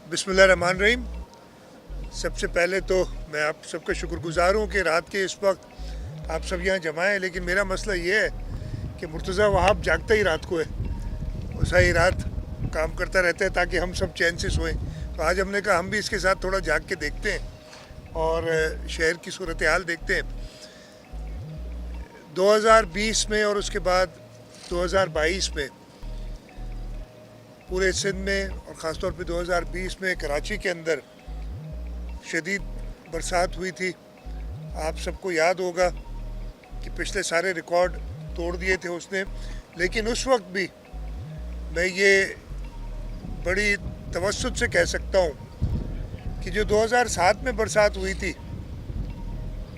बिस्मिल्लाहिर्रहमानिर्रहीम। सबसे पहले तो मैं आप सबका शुक्रगुजार हूँ कि रात के इस वक्त आप सब यहाँ जमा हैं, लेकिन मेरा मसला ये है कि मुर्तज़ा वहाब जागता ही रात को है, वो सारी रात काम करता रहता है ताकि हम सब चैन से सोएं। तो आज हमने कहा हम भी इसके साथ थोड़ा जाग के देखते हैं और शहर की सूरत हाल देखते हैं। 2020 में और उसके बाद 2022 में पूरे सिंध में और ख़ास तौर पे 2020 में कराची के अंदर शदीद बरसात हुई थी। आप सबको याद होगा कि पिछले सारे रिकॉर्ड तोड़ दिए थे उसने, लेकिन उस वक्त भी मैं ये बड़ी तवस्सुत से कह सकता हूँ कि जो 2007 में बरसात हुई थी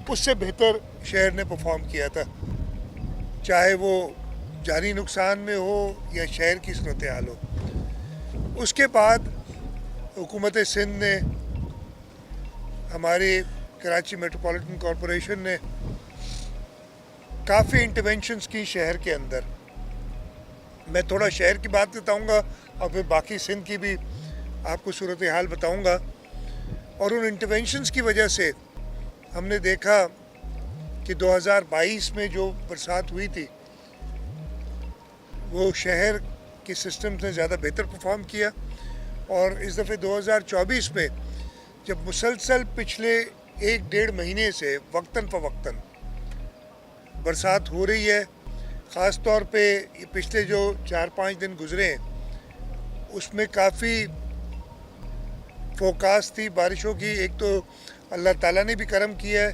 उससे बेहतर शहर ने परफॉर्म किया था, चाहे वो जानी नुकसान में हो या शहर की सूरत हाल हो। उसके बाद हुकूमत सिंध ने, हमारी कराची मेट्रोपॉलिटन कॉरपोरेशन ने काफ़ी इंटरवेंशंस की शहर के अंदर। मैं थोड़ा शहर की बात बताऊंगा और फिर बाकी सिंध की भी आपको सूरत हाल बताऊंगा। और उन इंटरवेंशंस की वजह से हमने देखा कि 2022 में जो बरसात हुई थी वो शहर के सिस्टम्स ने ज़्यादा बेहतर परफॉर्म किया। और इस दफ़े 2024 में जब मुसलसल पिछले 1-1.5 महीने से वक्तन फ़वक्तन बरसात हो रही है, ख़ास तौर पे ये पिछले जो 4-5 दिन गुज़रे हैं उसमें काफ़ी फोकास थी बारिशों की। एक तो अल्लाह ताला ने भी करम किया है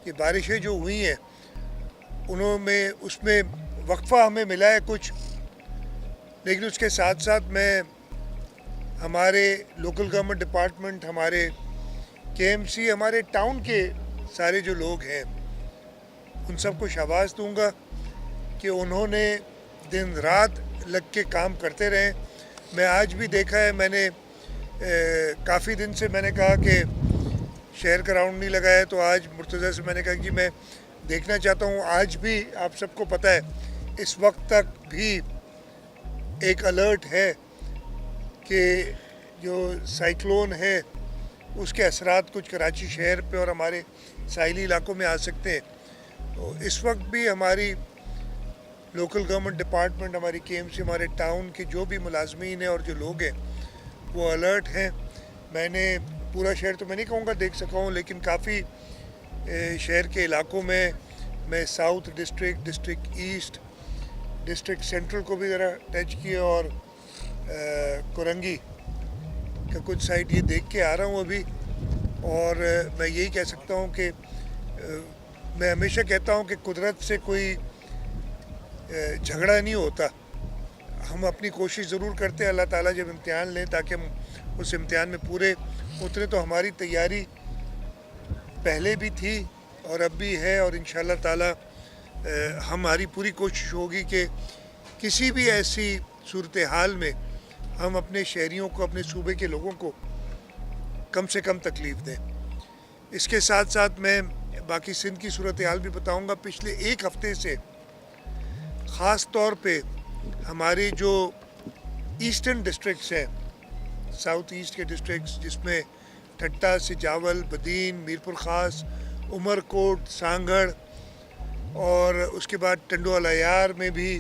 कि बारिशें जो हुई हैं उन्होंने उसमें वक्फ़ा हमें मिला है कुछ, लेकिन उसके साथ साथ मैं हमारे लोकल गवर्नमेंट डिपार्टमेंट, हमारे केएमसी, हमारे टाउन के सारे जो लोग हैं उन सबको शाबाश दूंगा कि उन्होंने दिन रात लग के काम करते रहे। मैं आज भी देखा है, मैंने काफ़ी दिन से मैंने कहा कि शहर का राउंड नहीं लगा है, तो आज मुर्तज़ा से मैंने कहा कि मैं देखना चाहता हूँ। आज भी आप सबको पता है इस वक्त तक भी एक अलर्ट है कि जो साइक्लोन है उसके असरात कुछ कराची शहर पे और हमारे साहिली इलाकों में आ सकते हैं। तो इस वक्त भी हमारी लोकल गवर्नमेंट डिपार्टमेंट, हमारी केएमसी, हमारे टाउन के जो भी मुलाजमीन हैं और जो लोग हैं वो अलर्ट हैं। मैंने पूरा शहर तो मैं नहीं कहूँगा देख सका हूँ, लेकिन काफ़ी शहर के इलाकों में मैं south district, district east, district central को भी ज़रा टच किया और कुरंगी का कुछ साइड ये देख के आ रहा हूँ अभी। और मैं यही कह सकता हूँ कि मैं हमेशा कहता हूँ कि कुदरत से कोई झगड़ा नहीं होता। हम अपनी कोशिश ज़रूर करते हैं, अल्लाह ताला जब इम्तिहान लें ताकि हम उस इम्तिहान में पूरे उतरे। तो हमारी तैयारी पहले भी थी और अब भी है, और इंशाअल्लाह ताला हमारी पूरी कोशिश होगी कि किसी भी ऐसी सूरत हाल में हम अपने शहरियों को, अपने सूबे के लोगों को कम से कम तकलीफ़ दें। इसके साथ साथ मैं बाकी सिंध की सूरत हाल भी बताऊंगा। पिछले एक हफ़्ते से ख़ास तौर पे हमारी जो ईस्टर्न डिस्ट्रिक्ट्स हैं, साउथ ईस्ट के डिस्ट्रिक्ट्स, जिसमें ठट्टा, सिजावल, बदीन, मीरपुर ख़ास, उमरकोट, सांगड़ और उसके बाद टंडो अलायार में भी,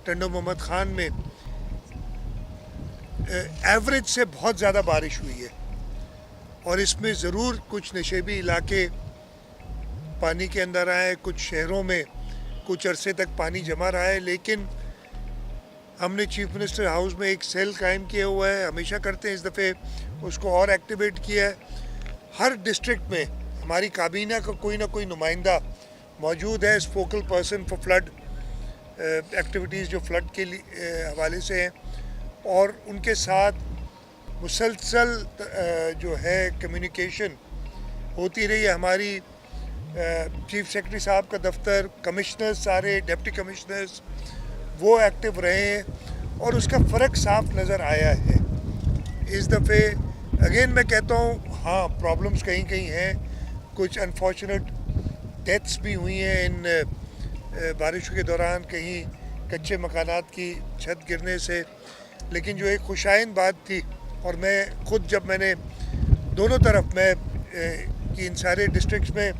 टंडो मोहम्मद ख़ान में एवरेज से बहुत ज़्यादा बारिश हुई है। और इसमें ज़रूर कुछ नशेबी इलाके पानी के अंदर आए, कुछ शहरों में कुछ अरसे तक पानी जमा रहा है, लेकिन हमने चीफ मिनिस्टर हाउस में एक सेल कायम किया हुआ है, हमेशा करते हैं, इस दफ़े उसको और एक्टिवेट किया है। हर डिस्ट्रिक्ट में हमारी काबीना का कोई ना कोई नुमाइंदा मौजूद है, focal person for flood activities जो फ्लड के हवाले से हैं, और उनके साथ मुसलसल जो है कम्युनिकेशन होती रही है। हमारी चीफ सेक्रेटरी साहब का दफ्तर, कमिश्नर्स, सारे डिप्टी कमिश्नर्स वो एक्टिव रहे हैं और उसका फ़र्क साफ नज़र आया है। इस दफ़े अगेन मैं कहता हूँ, हाँ प्रॉब्लम्स कहीं कहीं हैं, कुछ अनफॉर्चुनेट डेथ्स भी हुई हैं इन बारिशों के दौरान, कहीं कच्चे मकानात की छत गिरने से। लेकिन जो एक खुशाइन बात थी اور میں خود جب میں نے دونوں طرف میں کہ ان سارے ڈسٹرکٹس میں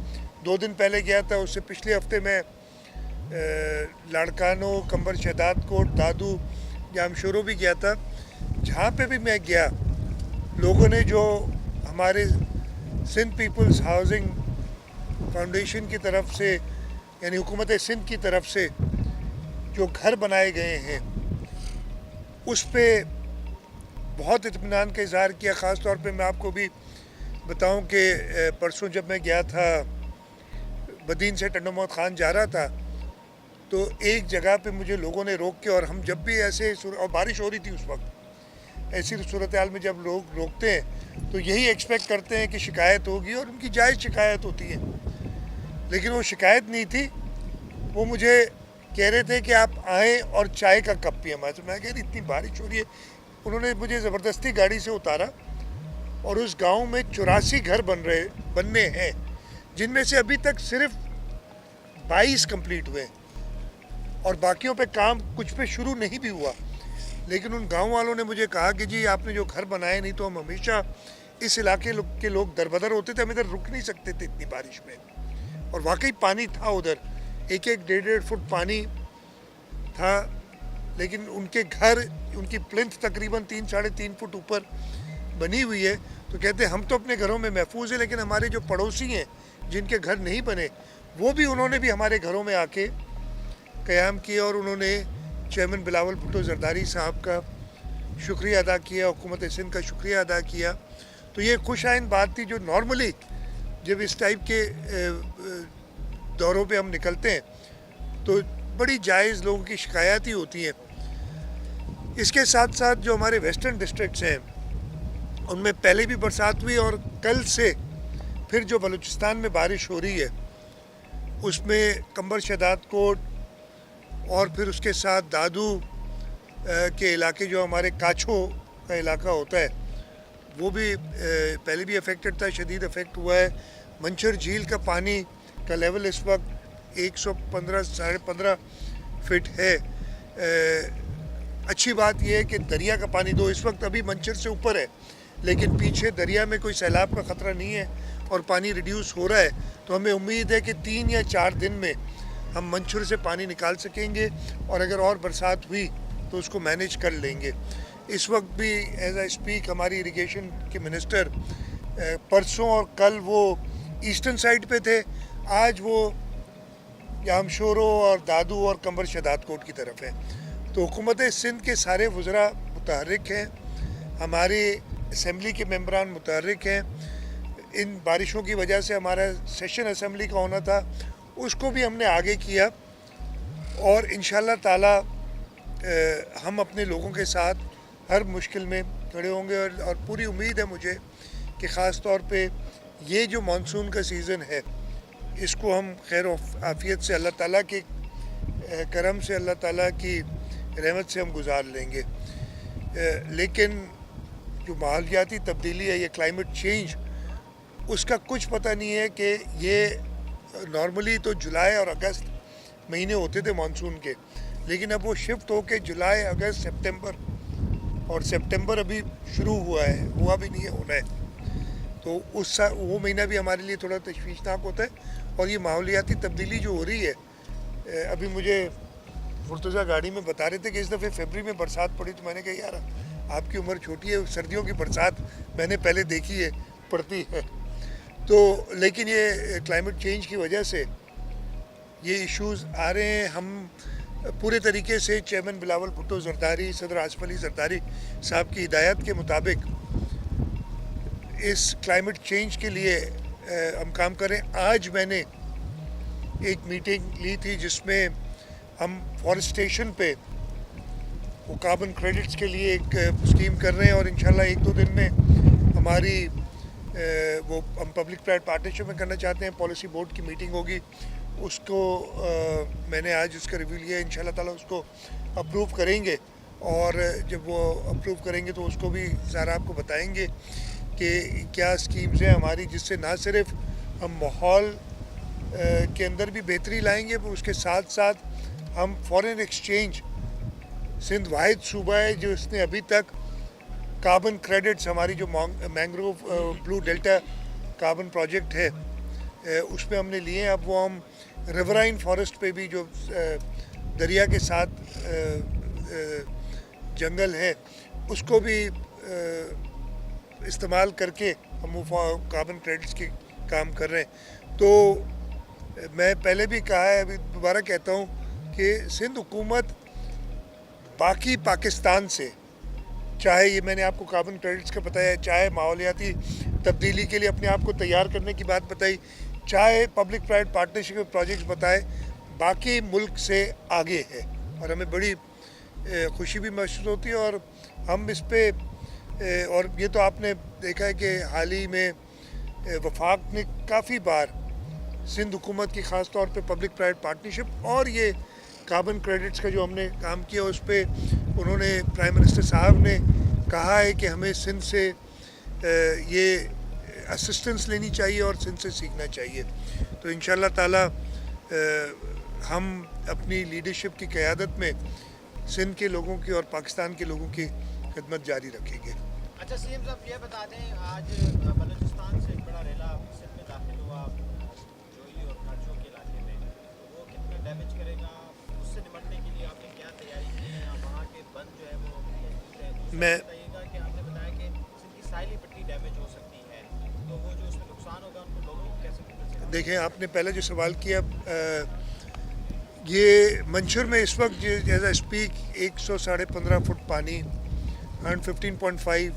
2 دن پہلے گیا تھا, اس سے پچھلے ہفتے میں لاڑکانوں, کمبر شہداد کوٹ, دادو, جامشورو بھی گیا تھا. جہاں پہ بھی میں گیا لوگوں نے جو ہمارے سندھ پیپلز ہاؤسنگ فاؤنڈیشن کی طرف سے یعنی حکومت سندھ کی طرف سے جو گھر بنائے گئے ہیں اس پہ بہت اطمینان کا اظہار کیا. خاص طور پہ میں آپ کو بھی بتاؤں کہ پرسوں جب میں گیا تھا بدین سے ٹنڈو محمد خان جا رہا تھا تو ایک جگہ پہ مجھے لوگوں نے روک کے, اور ہم جب بھی ایسے اور بارش ہو رہی تھی اس وقت, ایسی صورتحال میں جب لوگ روکتے ہیں تو یہی ایکسپیکٹ کرتے ہیں کہ شکایت ہوگی, اور ان کی جائز شکایت ہوتی ہے, لیکن وہ شکایت نہیں تھی. وہ مجھے کہہ رہے تھے کہ آپ آئیں اور چائے کا کپ پئیں ہمارے سے. میں کہہ رہی اتنی بارش ہو رہی ہے. انہوں نے مجھے زبردستی گاڑی سے اتارا اور اس گاؤں میں 84 گھر بننے ہیں, جن میں سے ابھی تک صرف 22 کمپلیٹ ہوئے اور باقیوں پہ کام کچھ پہ شروع نہیں بھی ہوا. لیکن ان گاؤں والوں نے مجھے کہا کہ جی آپ نے جو گھر بنائے, نہیں تو ہم ہمیشہ اس علاقے کے لوگ دربدر ہوتے تھے, ہم ادھر رک نہیں سکتے تھے اتنی بارش میں. اور واقعی پانی تھا ادھر, 1-1 فٹ پانی تھا, لیکن ان کے گھر, ان کی پلنتھ تقریباً 3-3.5 فٹ اوپر بنی ہوئی ہے. تو کہتے ہیں ہم تو اپنے گھروں میں محفوظ ہیں, لیکن ہمارے جو پڑوسی ہیں جن کے گھر نہیں بنے وہ بھی, انہوں نے بھی ہمارے گھروں میں آ کے قیام کیا, اور انہوں نے چیئرمین بلاول بھٹو زرداری صاحب کا شکریہ ادا کیا, حکومت سندھ کا شکریہ ادا کیا. تو یہ خوش آئند بات تھی جو نارملی جب اس ٹائپ کے دوروں پہ ہم نکلتے ہیں تو بڑی جائز لوگوں کی شکایات ہی ہوتی ہیں. اس کے ساتھ ساتھ جو ہمارے ویسٹرن ڈسٹرکٹس ہیں ان میں پہلے بھی برسات ہوئی, اور کل سے پھر جو بلوچستان میں بارش ہو رہی ہے اس میں کمبر شہداد کوٹ اور پھر اس کے ساتھ دادو کے علاقے, جو ہمارے کاچھو کا علاقہ ہوتا ہے, وہ بھی پہلے بھی افیکٹڈ تھا, شدید افیکٹ ہوا ہے. منچر جھیل کا پانی کا لیول اس وقت 115-1.5 فٹ ہے. اچھی بات یہ ہے کہ دریا کا پانی اس وقت ابھی منچر سے اوپر ہے, لیکن پیچھے دریا میں کوئی سیلاب کا خطرہ نہیں ہے اور پانی ریڈیوس ہو رہا ہے. تو ہمیں امید ہے کہ 3 یا 4 دن میں ہم منچر سے پانی نکال سکیں گے, اور اگر اور برسات ہوئی تو اس کو مینیج کر لیں گے. اس وقت بھی ایز اے اسپیک ہماری اریگیشن کے منسٹر پرسوں اور کل وہ ایسٹرن سائڈ پہ تھے, آج وہ جامشورو اور دادو اور کمبر شہداد کوٹ کی طرف ہیں. تو حکومت سندھ کے سارے وزراء متحرک ہیں, ہمارے اسمبلی کے ممبران متحرک ہیں. ان بارشوں کی وجہ سے ہمارا سیشن اسمبلی کا ہونا تھا, اس کو بھی ہم نے آگے کیا, اور انشاءاللہ تعالی ہم اپنے لوگوں کے ساتھ ہر مشکل میں کھڑے ہوں گے. اور پوری امید ہے مجھے کہ خاص طور پہ یہ جو مانسون کا سیزن ہے اس کو ہم خیر و عافیت سے, اللہ تعالیٰ کے کرم سے, اللہ تعالیٰ کی رحمت سے ہم گزار لیں گے. لیکن جو ماحولیاتی تبدیلی ہے, یہ کلائمیٹ چینج, اس کا کچھ پتہ نہیں ہے کہ یہ نارملی تو جولائی اور اگست مہینے ہوتے تھے مانسون کے, لیکن اب وہ شفٹ ہو کے جولائی, اگست, سپتمبر, اور سپتمبر ابھی شروع ہوا ہے, ہوا بھی نہیں ہے, ہونا ہے. تو وہ مہینہ بھی ہمارے لیے تھوڑا تشویشناک ہوتا ہے. اور یہ ماحولیاتی تبدیلی جو ہو رہی ہے, ابھی مجھے مرتضیٰ گاڑی میں بتا رہے تھے کہ اس دفعہ فیبری میں برسات پڑی, تو میں نے کہا یار آپ کی عمر چھوٹی ہے, سردیوں کی برسات میں نے پہلے دیکھی ہے, پڑتی ہے. تو لیکن یہ کلائمیٹ چینج کی وجہ سے یہ ایشوز آ رہے ہیں. ہم پورے طریقے سے چیئرمین بلاول بھٹو زرداری, صدر آصف علی زرداری صاحب کی ہدایت کے مطابق اس کلائمیٹ چینج کے لیے ہم کام کریں. آج میں نے ایک میٹنگ لی تھی جس میں ہم فارسٹیشن پہ وہ کاربن کریڈٹس کے لیے ایک اسکیم کر رہے ہیں, اور انشاءاللہ 1-2 دن میں ہماری وہ ہم پبلک پرائیویٹ پارٹنرشپ میں کرنا چاہتے ہیں. پالیسی بورڈ کی میٹنگ ہوگی, اس کو میں نے آج اس کا ریویو لیا, انشاءاللہ تعالیٰ اس کو اپروو کریں گے, اور جب وہ اپروو کریں گے تو اس کو بھی ذرا آپ کو بتائیں گے کہ کیا اسکیمز ہیں ہماری, جس سے نہ صرف ہم ماحول کے اندر بھی بہتری لائیں گے, اس کے ساتھ ساتھ ہم فارن ایکسچینج, سندھ واحد صوبہ ہے جو اس نے ابھی تک कार्बन क्रेडिट्स, हमारी जो mangrove blue delta carbon project है उसमें हमने लिए हैं। अब वो हम रिवराइन फॉरेस्ट पे भी जो दरिया के साथ जंगल है उसको भी इस्तेमाल करके हम वो कार्बन क्रेडिट्स के काम कर रहे हैं। तो मैं पहले भी कहा है, अभी दोबारा कहता हूँ कि सिंध हुकूमत बाकी पाकिस्तान से, चाहे ये मैंने आपको कार्बन क्रेडिट्स का बताया, चाहे माहौलियाती तब्दीली के लिए अपने आप को तैयार करने की बात बताई, चाहे पब्लिक प्राइवेट पार्टनरशिप के प्रोजेक्ट्स बताए, बाकी मुल्क से आगे है और हमें बड़ी खुशी भी महसूस होती है। और हम इस पे और ये तो आपने देखा है कि हाल ही में वफाक ने काफ़ी बार सिंध हुकूमत की ख़ास तौर पे पब्लिक प्राइवेट पार्टनरशिप और ये कार्बन क्रेडिट्स का जो हमने काम किया उस पर उन्होंने प्राइम मिनिस्टर साहब ने कहा है कि हमें सिंध से ये असिस्टेंस लेनी चाहिए और सिंध से सीखना चाहिए। तो इंशाअल्लाह ताला हम अपनी लीडरशिप की क़यादत में सिंध के लोगों की और पाकिस्तान के लोगों की खिदमत जारी रखेंगे। अच्छा सीएम साहब ये बता दें, आज बलूचिस्तान से एक बड़ा रेला सिंध में दाखिल हुआ जोई और खाचो के इलाके में, तो वो कितना डैमेज करेगा, उससे निपटने के लिए आपने क्या तैयारी की है? वहाँ के बंद जो है वो मैं बताइएगा कि आपने बताया कि सिंध की साहिली पट्टी डैमेज हो सकती है, तो वो जो उसमें नुकसान होगा उनको लोगों को कैसे मिलेगा? देखें, आपने पहले जो सवाल किया, ये मंशर में इस वक्त एज अ स्पीक 115 फुट पानी 115.5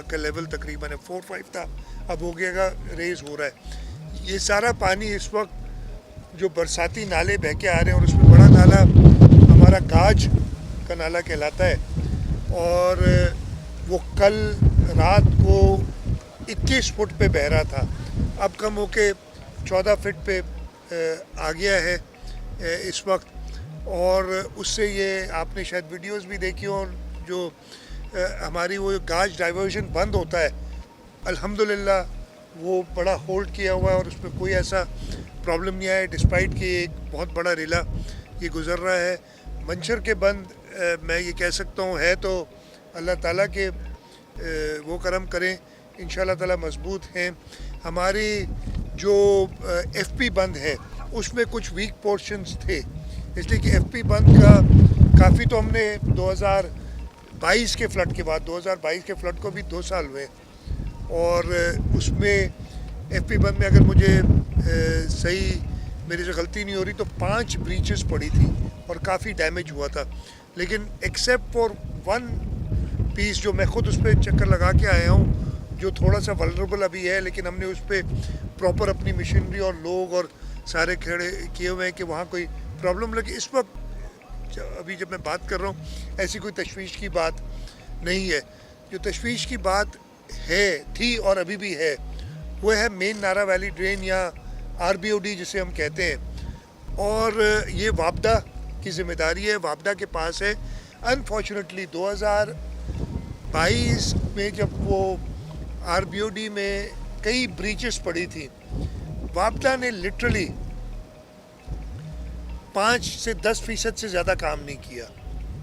का लेवल तकरीबन है, 4-5 था, अब हो गया, रेज हो रहा है। ये सारा पानी इस वक्त जो बरसाती नाले बह के आ रहे हैं और उसमें बड़ा नाला हमारा गाज का नाला कहलाता है और वो कल रात को 21 फुट पे बह रहा था, अब कम होके 14 फुट पे आ गया है इस वक्त। और उससे ये आपने शायद वीडियोस भी देखी हो, जो हमारी वो गाज डाइवर्जन बंद होता है, अल्हम्दुलिल्लाह वो बड़ा होल्ड किया हुआ है और उसमें कोई ऐसा प्रॉब्लम नहीं आया, डिस्पाइट कि एक बहुत बड़ा रेला ये गुज़र रहा है। मंशर के बंद मैं ये कह सकता हूँ है तो अल्लाह ताला के वो करम करें, इंशाअल्लाह ताला मजबूत हैं। हमारी जो एफपी बंद है उसमें कुछ वीक पोर्शंस थे, इसलिए कि एफपी बंद का काफ़ी, तो हमने 2022 के फ्लड के बाद, 2022 के फ्लड को भी 2 साल हुए और उसमें एफपी बंद में अगर मुझे सही मेरी से गलती नहीं हो रही तो 5 ब्रीचेस पड़ी थी और काफ़ी डैमेज हुआ था। लेकिन एक्सेप्ट फॉर 1 पीस जो मैं ख़ुद उस पर चक्कर लगा के आया हूँ, जो थोड़ा सा वल्नरेबल अभी है, लेकिन हमने उस पर प्रॉपर अपनी मशीनरी और लोग और सारे खड़े किए हुए हैं कि वहाँ कोई प्रॉब्लम लगे। इस वक्त अभी जब मैं बात कर रहा हूँ ऐसी कोई तशवीश की बात नहीं है। जो तशवीश की बात है, थी और अभी भी है, वो है मेन नारा वैली ड्रेन या RBOD जिसे हम कहते हैं, और ये वापदा की ज़िम्मेदारी है, वापदा के पास है। अनफॉर्चुनेटली 2022 में जब वो RBOD में कई ब्रीचेस पड़ी थी, वापदा ने लिटरली 5 से 10% से ज़्यादा काम नहीं किया,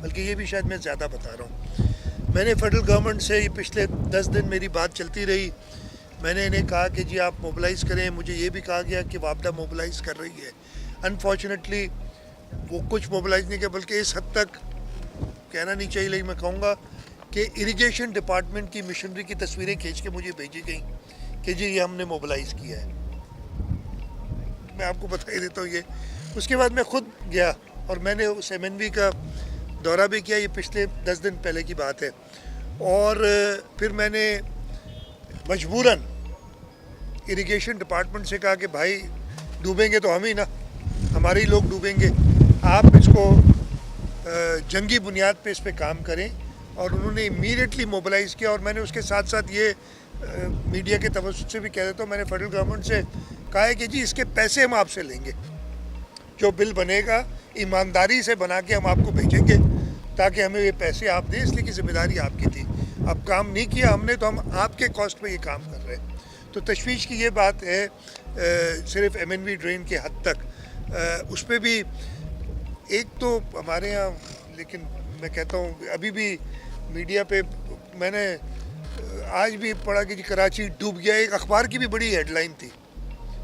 बल्कि ये भी शायद मैं ज़्यादा बता रहा हूँ। मैंने फेडरल गवर्नमेंट से पिछले 10 दिन मेरी बात चलती रही, मैंने इन्हें कहा कि जी आप मोबिलाइज़ करें, मुझे ये भी कहा गया कि वापदा मोबिलाइज़ कर रही है। अनफॉर्चुनेटली वो कुछ मोबिलाइज़ नहीं किया, बल्कि इस हद तक कहना नहीं चाहिए लेकिन मैं कहूँगा कि इरिगेशन डिपार्टमेंट की मशीनरी की तस्वीरें खींच के मुझे भेजी गई कि जी ये हमने मोबिलाइज़ किया है। मैं आपको बता ही देता हूँ ये। उसके बाद मैं खुद गया और मैंने उस MNV का दौरा भी किया, ये पिछले 10 दिन पहले की बात है। और फिर मैंने मजबूरन इरिगेशन डिपार्टमेंट से कहा कि भाई डूबेंगे तो हम ही ना, हमारे ही लोग डूबेंगे, आप इसको जंगी बुनियाद पे इस पे काम करें। और उन्होंने इमीडिएटली मोबिलाइज़ किया। और मैंने उसके साथ साथ ये मीडिया के तवज्जुह से भी कह देता हूँ, मैंने फेडरल गवर्नमेंट से कहा है कि जी इसके पैसे हम आपसे लेंगे, जो बिल बनेगा ईमानदारी से बना के हम आपको भेजेंगे ताकि हमें ये पैसे आप दें, इसलिए कि ज़िम्मेदारी आपकी थी। अब काम नहीं किया हमने तो हम आपके कॉस्ट पे ये काम कर रहे हैं। तो तशवीश की ये बात है सिर्फ MNV ड्रेन के हद तक। उस पर भी एक तो हमारे यहाँ, लेकिन मैं कहता हूँ अभी भी मीडिया पे मैंने आज भी पढ़ा कि जी कराची डूब गया, एक अखबार की भी बड़ी हेडलाइन थी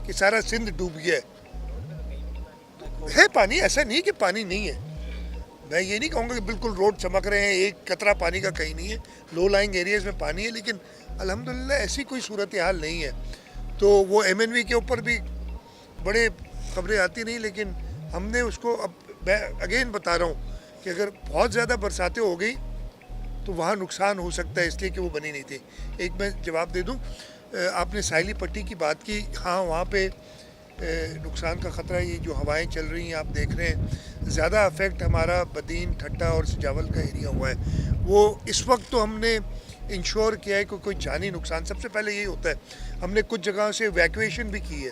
कि सारा सिंध डूब गया है पानी, ऐसा नहीं कि पानी नहीं है, मैं ये नहीं कहूँगा कि बिल्कुल रोड चमक रहे हैं, एक कतरा पानी का कहीं नहीं है, लो लाइंग एरियाज़ में पानी है, लेकिन अल्हम्दुलिल्लाह ऐसी कोई सूरत हाल नहीं है। तो वो MNV के ऊपर भी बड़े खबरें आती नहीं, लेकिन हमने उसको, अब मैं अगेन बता रहा हूँ कि अगर बहुत ज़्यादा बरसातें हो गई तो वहाँ नुकसान हो सकता है, इसलिए कि वो बनी नहीं थी। एक मैं जवाब दे दूँ, आपने साहिली पट्टी की बात की, हाँ वहाँ पे नुकसान का ख़तरा, ये जो हवाएं चल रही हैं आप देख रहे हैं, ज़्यादा अफेक्ट हमारा बदीन, ठट्टा और सजावल का एरिया हुआ है। वो इस वक्त तो हमने इंश्योर किया है कि कोई जानी नुकसान, सबसे पहले यही होता है। हमने कुछ जगहों से इवैक्यूएशन भी की है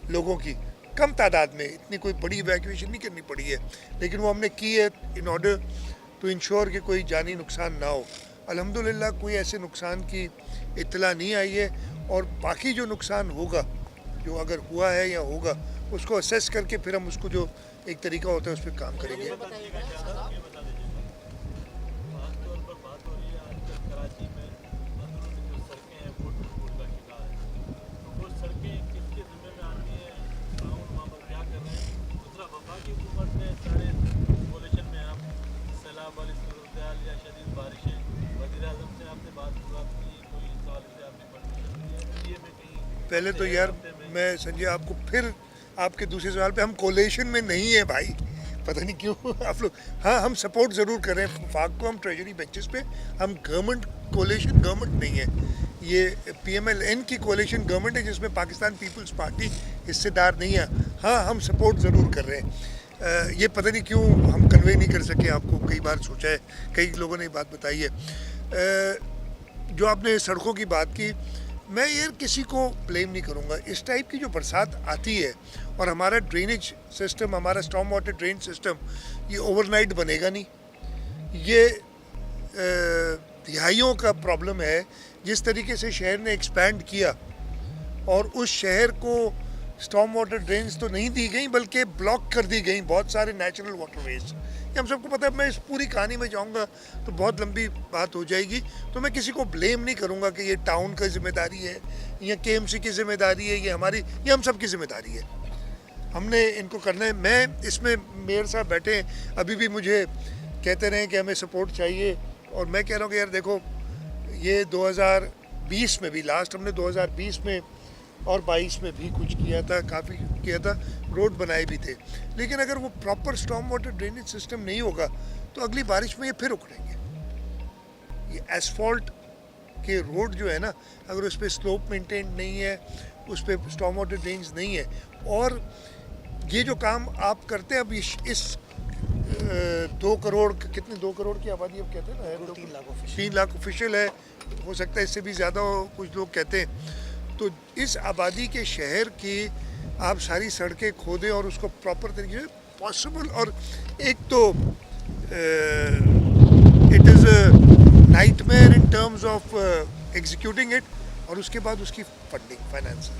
लोगों की, कम तादाद में, इतनी कोई बड़ी इवैक्यूएशन नहीं करनी पड़ी है, लेकिन वो हमने की है इन ऑर्डर टू इंश्योर कि कोई जानी नुकसान ना हो। अल्हम्दुलिल्लाह कोई ऐसे नुकसान की इत्तला नहीं आई है, और बाकी जो नुकसान होगा, जो अगर हुआ है या होगा, उसको असेस करके फिर हम उसको जो एक तरीका होता है उस पर काम करेंगे। पहले तो यार मैं संजय आपको फिर आपके दूसरे सवाल पे, हम कोलेशन में नहीं है भाई, पता नहीं क्यों आप लोग, हाँ हम सपोर्ट ज़रूर कर रहे हैं फाक को, हम ट्रेजरी बेंचेस पे, हम गवर्नमेंट कोलेशन गवर्नमेंट नहीं है, ये PMLN की कोलेशन गवर्नमेंट है जिसमें पाकिस्तान पीपल्स पार्टी हिस्सेदार नहीं है। हाँ हम सपोर्ट ज़रूर कर रहे हैं, ये पता नहीं क्यों हम कन्वे नहीं कर सके आपको, कई बार सोचा है, कई लोगों ने बात बताई है। जो आपने सड़कों की बात की, मैं यार किसी को ब्लेम नहीं करूँगा, इस टाइप की जो बरसात आती है और हमारा ड्रेनेज सिस्टम, हमारा स्टॉर्म वाटर ड्रेन सिस्टम, ये ओवरनाइट बनेगा नहीं, ये दिहाइयों का प्रॉब्लम है। जिस तरीके से शहर ने एक्सपैंड किया और उस शहर को स्टॉर्म वाटर ड्रेन्स तो नहीं दी गई बल्कि ब्लॉक कर दी गई बहुत सारे नेचुरल वाटरवेज, ये हम सबको पता है। मैं इस पूरी कहानी में जाऊंगा तो बहुत लंबी बात हो जाएगी, तो मैं किसी को ब्लेम नहीं करूंगा कि ये टाउन की जिम्मेदारी है या KMC की जिम्मेदारी है, ये हमारी, ये हम सब की जिम्मेदारी है, हमने इनको करना है। मैं इसमें मेयर साहब बैठे हैं, अभी भी मुझे कहते रहे कि हमें सपोर्ट चाहिए, और मैं कह रहा हूँ कि यार देखो, ये 2020 में भी, लास्ट हमने 2020 में और 22 में भी कुछ किया था, काफ़ी किया था, रोड बनाए भी थे, लेकिन अगर वो proper storm water drainage system नहीं होगा तो अगली बारिश में ये फिर उखड़ेंगे। ये एसफॉल्ट के रोड जो है ना, अगर उस पर स्लोप मेंटेन नहीं है, उस पर स्टॉर्म वाटर ड्रेन्स नहीं है, और ये जो काम आप करते हैं अब इस 2 करोड़, कितने 2 करोड़ की आबादी अब कहते हैं ना, 3 लाख ऑफिशियल है, हो सकता है इससे भी ज़्यादा हो, कुछ लोग कहते हैं। तो इस आबादी के शहर की आप सारी सड़कें खोदें और उसको प्रॉपर तरीके से पॉसिबल, और एक तो it is a nightmare in terms of executing it, और उसके बाद उसकी फंडिंग, फाइनेंस।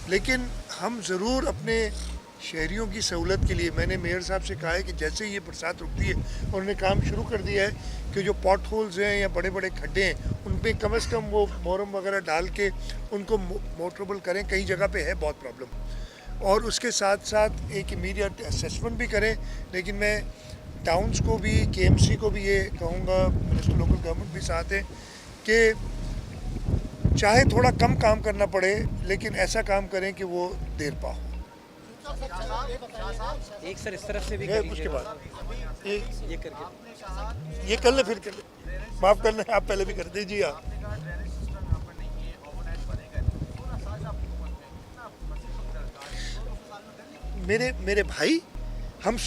लेकिन हम ज़रूर अपने शहरियों की सहूलत के लिए, मैंने मेयर साहब से कहा है कि जैसे ये बरसात रुकती है, और उन्होंने काम शुरू कर दिया है कि जो पॉट होल्स हैं या बड़े बड़े खड्डे हैं उन पे कम से कम वो मोरम वगैरह डाल के उनको मोटरेबल करें, कई जगह पे है बहुत प्रॉब्लम, और उसके साथ साथ एक इमीडिएट असेसमेंट भी करें। लेकिन मैं टाउन्स को भी, KMC को भी ये कहूँगा, मिनिस्टर लोकल गवर्नमेंट भी साथ है, कि चाहे थोड़ा कम काम करना पड़े लेकिन ऐसा काम करें कि वो देर पा हो। एक सर इस तरफ से भी उसके बाद ये करके ये कर ले, फिर कर ले, माफ़ कर लें, आप पहले भी कर दीजिए। हाँ, मेरे भाई, हम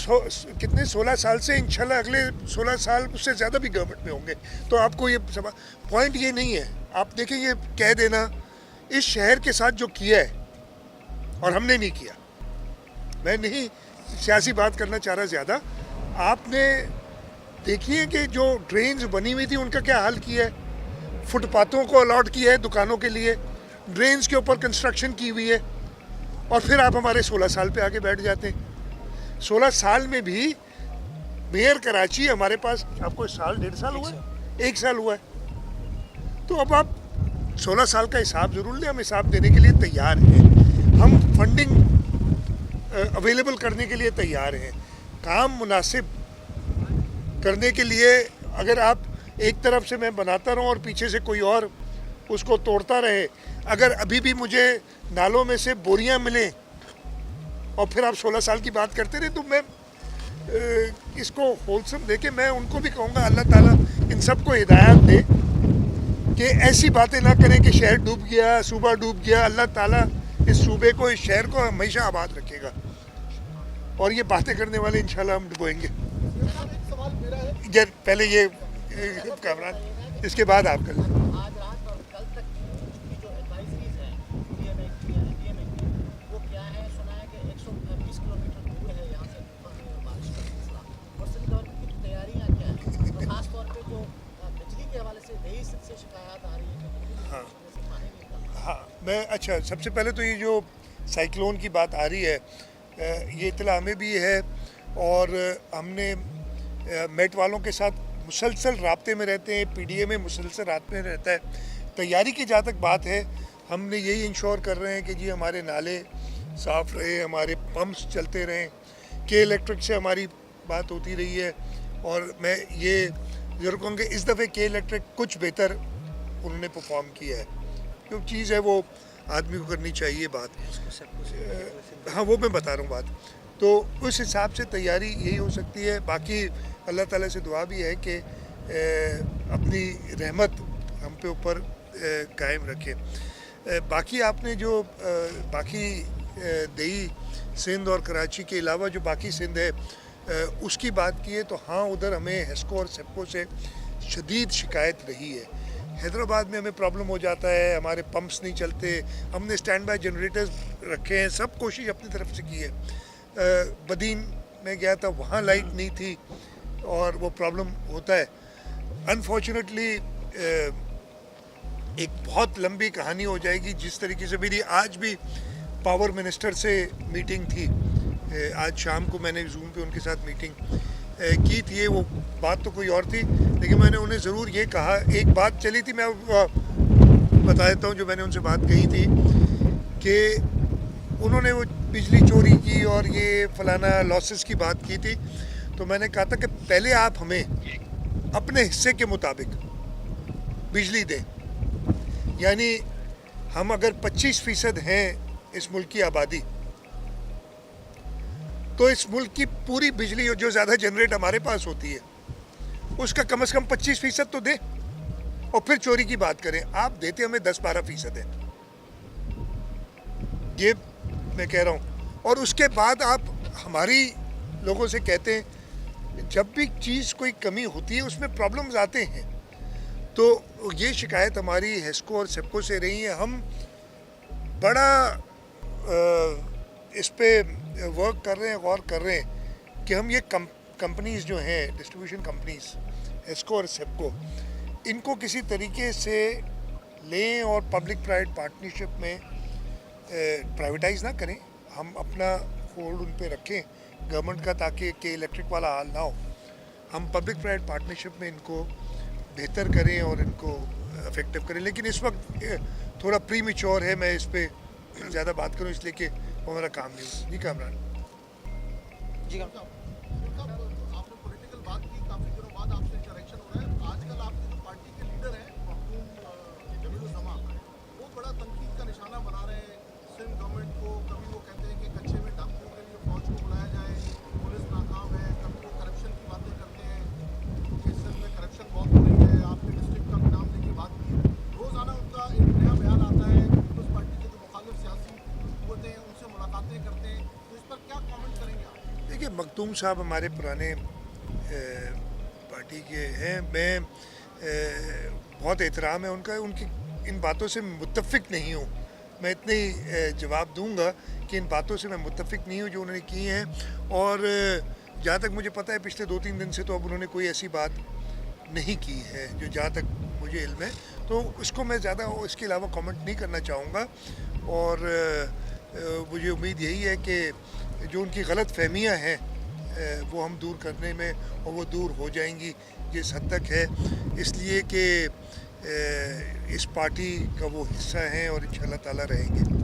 कितने 16 साल से, इंशाल्लाह अगले 16 साल उससे ज़्यादा भी गवर्नमेंट में होंगे, तो आपको ये पॉइंट ये नहीं है। आप देखें, ये कह देना इस शहर के साथ जो किया है और हमने नहीं किया, मैं नहीं सियासी बात करना चाह रहा ज़्यादा, आपने देखिए कि जो ड्रेन्स बनी हुई थी उनका क्या हाल किया है, फुटपाथों को अलॉट किया है दुकानों के लिए, ड्रेन्स के ऊपर कंस्ट्रक्शन की हुई है, और फिर आप हमारे 16 साल पे आके बैठ जाते हैं। 16 साल में भी मेयर कराची हमारे पास आपको साल 1.5 साल हुआ है, 1 साल हुआ है, तो अब आप 16 साल का हिसाब ज़रूर लें, हम हिसाब देने के लिए तैयार हैं, हम फंडिंग अवेलेबल करने के लिए तैयार हैं, काम मुनासिब करने के लिए। अगर आप एक तरफ से मैं बनाता रहूं और पीछे से कोई और उसको तोड़ता रहे, अगर अभी भी मुझे नालों में से बोरियां मिलें और फिर आप 16 साल की बात करते रहे, तो मैं इसको होलसम देके मैं उनको भी कहूँगा अल्लाह ताला इन सबको हिदायत दे कि ऐसी बातें ना करें कि शहर डूब गया, सूबा डूब गया। अल्लाह ताला इस सूबे को, इस शहर को हमेशा आबाद रखेगा, और ये बातें करने वाले इंशाल्लाह हम डुबोएंगे। यार पहले ये कामरान, इसके बाद आप कर लें। आज रात और कल तक की जो एडवाइजरीज हैं डीएमए की, वो क्या है? सुना है कि 120 किलोमीटर दूर है यहाँ से बारिश का सिलसिला, और सिंध गवर्नमेंट की तैयारियाँ क्या हैं, और ख़ास तौर पे जो बिजली के हवाले से देही से शिकायत आ रही है कि हाँ पानी नहीं निकलता। हाँ, मैं अच्छा सबसे पहले तो ये जो साइक्लोन की बात आ रही है, ये इत्तला हमें भी है, और हमने मेट वालों के साथ मुसलसल राब्ते में रहते हैं, पीडीए में मुसलसल राब्ते में रहता है। तैयारी की जहाँ तक बात है, हमने यही इंश्योर कर रहे हैं कि जी हमारे नाले साफ़ रहे, हमारे पंप्स चलते रहें। के इलेक्ट्रिक से हमारी बात होती रही है, और मैं ये ज़रूर कहूँगा इस दफ़े के इलेक्ट्रिक कुछ बेहतर उन्होंने परफॉर्म किया है। जो चीज़ है वो आदमी को करनी चाहिए बात। हाँ, वो मैं बता रहा हूँ बात। तो उस हिसाब से तैयारी यही हो सकती है। बाकी अल्लाह ताला से दुआ भी है कि अपनी रहमत हम पे ऊपर कायम रखे। बाकी आपने जो बाकी दही सिंध और कराची के अलावा जो बाकी सिंध है उसकी बात की है, तो हाँ उधर हमें हेस्को और सेप्को से शदीद शिकायत रही है। हैदराबाद में हमें प्रॉब्लम हो जाता है, हमारे पंप्स नहीं चलते, हमने स्टैंड बाय जनरेटर्स रखे हैं, सब कोशिश अपनी तरफ से की है। बदीन में गया था, वहाँ लाइट नहीं थी और वो प्रॉब्लम होता है। अनफॉर्चुनेटली एक बहुत लंबी कहानी हो जाएगी। जिस तरीके से मेरी आज भी पावर मिनिस्टर से मीटिंग थी, आज शाम को मैंने जूम पे उनके साथ मीटिंग की थी, वो बात तो कोई और थी, लेकिन मैंने उन्हें ज़रूर ये कहा, एक बात चली थी, मैं बता देता हूँ जो मैंने उनसे बात कही थी कि उन्होंने वो बिजली चोरी की और ये फलाना लॉसेस की बात की थी। तो मैंने कहा था कि पहले आप हमें अपने हिस्से के मुताबिक बिजली दें, यानी हम अगर 25% हैं इस मुल्क की आबादी, तो इस मुल्क की पूरी बिजली जो ज़्यादा जनरेट हमारे पास होती है उसका कम से कम 25% तो दें, और फिर चोरी की बात करें। आप देते हमें 10-12% है, ये मैं कह रहा हूँ। और उसके बाद आप हमारी लोगों से कहते हैं जब भी चीज़ कोई कमी होती है उसमें प्रॉब्लम्स आते हैं। तो ये शिकायत हमारी हेस्को और सेप्को से रही है। हम बड़ा इस पे वर्क कर रहे हैं, गौर कर रहे हैं कि हम ये कंपनीज़ जो हैं, डिस्ट्रीब्यूशन कंपनीज़ हेस्को और सेप्को, इनको किसी तरीके से लें और पब्लिक प्राइवेट पार्टनरशिप में प्राइवेटाइज़ ना करें, हम अपना होल्ड उन पे रखें गवर्नमेंट का, ताकि कि इलेक्ट्रिक वाला हाल ना हो। हम पब्लिक प्राइवेट पार्टनरशिप में इनको बेहतर करें और इनको इफेक्टिव करें। लेकिन इस वक्त थोड़ा प्री मैच्योर है मैं इस पर ज़्यादा बात करूं, इसलिए कि वो हमारा काम नहीं है। जी कामरान जी आपने पॉलिटिकल बात की, काफ़ी दिनों बाद आपसे इंटरेक्शन हो रहा है। आजकल आपके जो पार्टी के लीडर हैं जमीलुज़्ज़मा, वो बड़ा तनकीद का निशाना बना रहे हैं सिंध गवर्नमेंट को। कभी वो कहते हैं कि कच्चे में डाकुओं के लिए फौज को बुलाया जाए, पुलिस नाकाम है। कभी वो करप्शन की बातें करते हैं कि सिंध में करप्शन बहुत हो रही है, आपके डिस्ट्रिक्ट का भी नाम लेके बात की। रोज़ाना उनका एक नया बयान आता है। पीपल्स पार्टी के जो मुखालिफ सियासी होते हैं उनसे मुलाकातें करते हैं, तो इस पर क्या कमेंट करेंगे आप? देखिए, मखदूम साहब हमारे पुराने पार्टी के हैं, मैं बहुत एहतराम है उनका, उनकी इन बातों से मुत्तफिक नहीं हूँ। मैं इतने ही जवाब दूंगा कि इन बातों से मैं मुत्तफिक नहीं हूँ जो उन्होंने की हैं। और जहाँ तक मुझे पता है पिछले 2-3 दिन से तो अब उन्होंने कोई ऐसी बात नहीं की है जो जहाँ तक मुझे इल्म है, तो उसको मैं ज़्यादा इसके अलावा कमेंट नहीं करना चाहूँगा। और मुझे उम्मीद यही है कि जो उनकी गलत फहमियाँ हैं وہ ہم دور کرنے میں اور وہ دور ہو جائیں گی جس حد تک ہے، اس لیے کہ اس پارٹی کا وہ حصہ ہیں اور انشاءاللہ تعالیٰ رہیں گے.